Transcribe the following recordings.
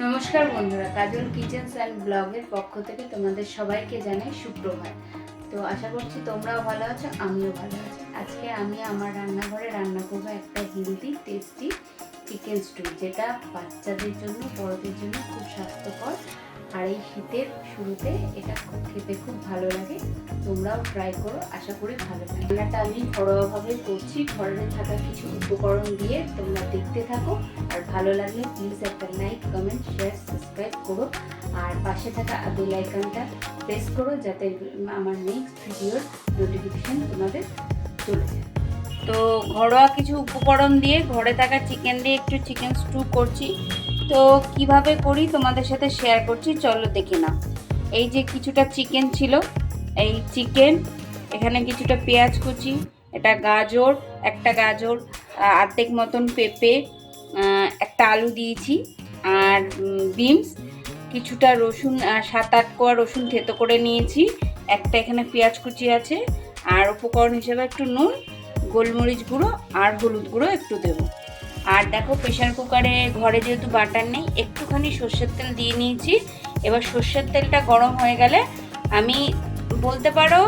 নমস্কার বন্ধুরা, কাজল kitchens and ব্লগের পক্ষ থেকে তোমাদের সবাইকে জানাই সুপ্রভাত। তো আশা করছি তোমরাও ভালো আছো, আমিও ভালো আছি। আজকে আমি আমার রান্নাঘরে রান্না করবো একটা হেলদি টেস্টি চিকেন স্টু, যেটা বাচ্চাদের জন্য বড়দের জন্য খুব স্বাস্থ্যকর। আর এই শীতের শুরুতে এটা খেতে খুব ভালো লাগে। তোমরাও ট্রাই করো, আশা করি ভালো লাগে। রান্নাটা আমি ঘরোয়াভাবে করছি, ঘরে থাকা কিছু উপকরণ দিয়ে। তোমরা দেখতে থাকো, আর ভালো লাগলে প্লিজ একটা লাইক, কমেন্ট, শেয়ার, সাবস্ক্রাইব করো। আর পাশে থাকা বেল আইকনটা প্রেস করো, যাতে আমার নেক্সট ভিডিওর নোটিফিকেশন তোমাদের চলে যায়। তো ঘরোয়া কিছু উপকরণ দিয়ে, ঘরে থাকা চিকেন দিয়ে একটু চিকেন স্টু করছি। তো কিভাবে করি তোমাদের সাথে শেয়ার করছি, চলো দেখে নাও। এই যে কিছুটা চিকেন ছিল, এই চিকেন, এখানে কিছুটা পেঁয়াজ কুচি, এটা গাজর, একটা গাজর, অর্ধেক মতন পেঁপে, একটা আলু দিয়েছি, আর বিনস, কিছুটা রসুন, 7-8 কোয়া রসুন থেতো করে নিয়েছি, একটা এখানে পেঁয়াজ কুচি আছে, আর উপকরণ হিসেবে একটু নুন, গোলমরিচ গুঁড়ো আর হলুদ গুঁড়ো একটু দেবো। আর দেখো, প্রেশার কুকারে ঘরে যেহেতু বাটার নেই, একটুখানি সর্ষের তেল দিয়ে নিয়েছি। এবার সর্ষের তেলটা গরম হয়ে গেলে আমি বলতে পারো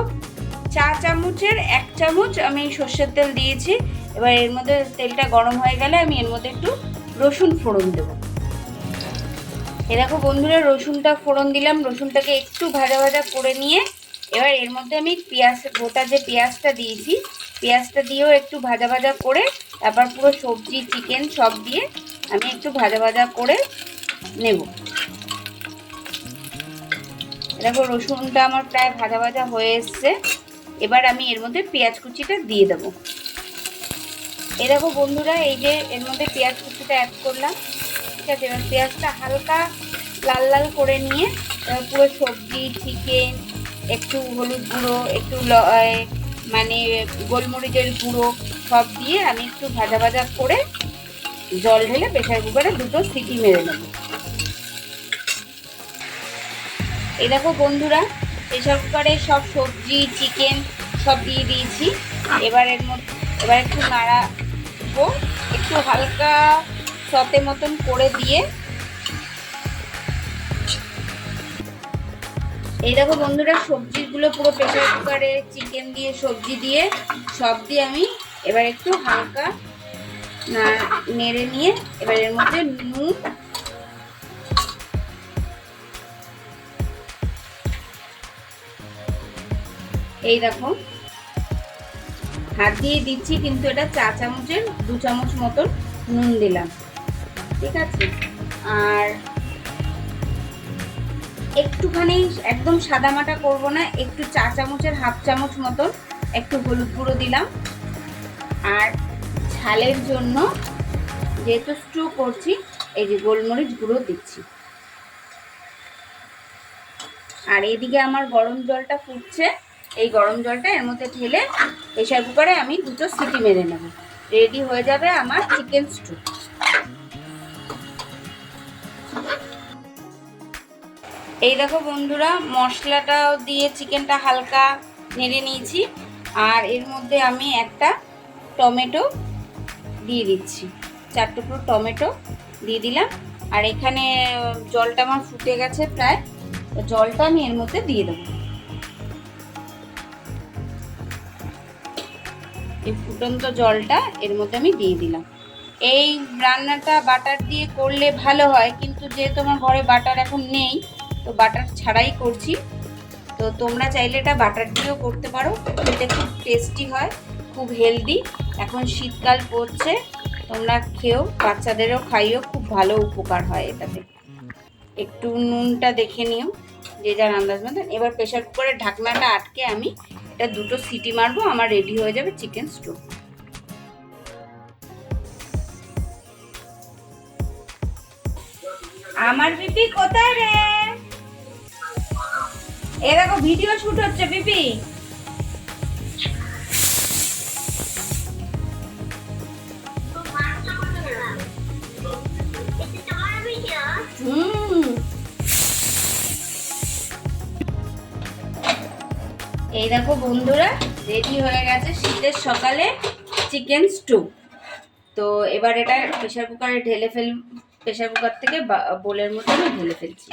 চা চামচের 1 চামচ আমি সর্ষের তেল দিয়েছি। এবার এর মধ্যে তেলটা গরম হয়ে গেলে আমি এর মধ্যে একটু রসুন ফোড়ন দেবো। এ দেখো বন্ধুরা, রসুনটা ফোড়ন দিলাম, রসুনটাকে একটু ভাজা ভাজা করে নিয়ে এবার এর মধ্যে আমি পেঁয়াজ, গোটা যে পেঁয়াজটা দিয়েছি, পেঁয়াজটা দিয়েও একটু ভাজা ভাজা করে তারপর পুরো সবজি, চিকেন সব দিয়ে আমি একটু ভাজা ভাজা করে নেব। দেখো রসুনটা আমার প্রায় ভাজা ভাজা হয়ে এসছে। এবার আমি এর মধ্যে পেঁয়াজ কুচিটা দিয়ে দেবো। এই দেখো বন্ধুরা, এই যে এর মধ্যে পেঁয়াজ কুচিটা অ্যাড করলাম, ঠিক আছে। এবার পেঁয়াজটা হালকা লাল লাল করে নিয়ে পুরো সবজি, চিকেন, একটু হলুদ গুঁড়ো, একটু মানে গোলমরিচের গুঁড়ো সব দিয়ে আমি একটু ভাজা ভাজা করে জল ঢেলে প্রেসার কুকারে 2টো সিটি মেরে নেব। এই দেখো বন্ধুরা, প্রেসার কুকারে সব সবজি, চিকেন সব দিয়ে দিয়েছি। এবার একটু নাড়াবো, একটু হালকা সতে মতন করে দিয়ে। এই দেখো বন্ধুরা, সবজিগুলো পুরো প্রেসার কুকারে চিকেন দিয়ে, সবজি দিয়ে, সব দিয়ে আমি এবার একটু হালকা নেড়ে নিয়ে এবার এর মধ্যে নুন, এই দেখো হাত দিয়ে দিচ্ছি, কিন্তু এটা চা চামচের 2 চামচ মতন নুন দিলাম, ঠিক আছে। আর একটুখানি, একদম সাদামাটা করব না, একটু চা চামচের 1/2 চামচ মতন একটু হলুদ গুঁড়ো দিলাম। আর ঝালের জন্য, যেহেতু স্টু করছি, এই যে গোলমরিচ গুঁড়ো দিচ্ছি। আর এইদিকে আমার গরম জলটা ফুটছে, এই গরম জলটা এর মধ্যে ঢেলে প্রেসার কুকারে আমি 2টো সিটি মেরে নেব। রেডি হয়ে যাবে আমার চিকেন স্টু। এই দেখো বন্ধুরা, মশলাটাও দিয়ে চিকেনটা হালকা নেড়ে নিয়েছি। আর এর মধ্যে আমি একটা টমেটো দিয়ে দিচ্ছি, 4 টুকরো টমেটো দিয়ে দিলাম। আর এখানে জলটা আমার ফুটে গেছে প্রায়, জলটা আমি এর মধ্যে দিয়ে দেবো। এই ফুটন্ত জলটা এর মধ্যে আমি দিয়ে দিলাম। এই রান্নাটা বাটার দিয়ে করলে ভালো হয়, কিন্তু যেহেতু আমার ঘরে বাটার এখন নেই, তো বাটার ছাড়াই করছি। তো তোমরা চাইলে এটা বাটার দিয়েও করতে পারো, খেতে খুব টেস্টি হয়, খুব হেলদি। এখন শীতকাল পড়ছে, তোমরা খেও, বাচ্চাদেরও খাইও, খুব ভালো উপকার হয় এটাতে। একটু নুনটা দেখে নিও যে যার আন্দাজ মতন। এবার প্রেসার কুকারের ঢাকনাটা আটকে আমি এটা 2টো সিটি মারবো, আমার রেডি হয়ে যাবে চিকেন স্টু। আমার পিপি কোথায় রে? এ দেখো ভিডিও শুট হচ্ছে পিপি। এই দেখো বন্ধুরা, রেডি হয়ে গেছে শীতের সকালে চিকেন স্টু। তো এবার এটা প্রেসার কুকারে ঢেলে প্রেশার কুকার থেকে বোলের মধ্যে আমি ঢেলে ফেলছি।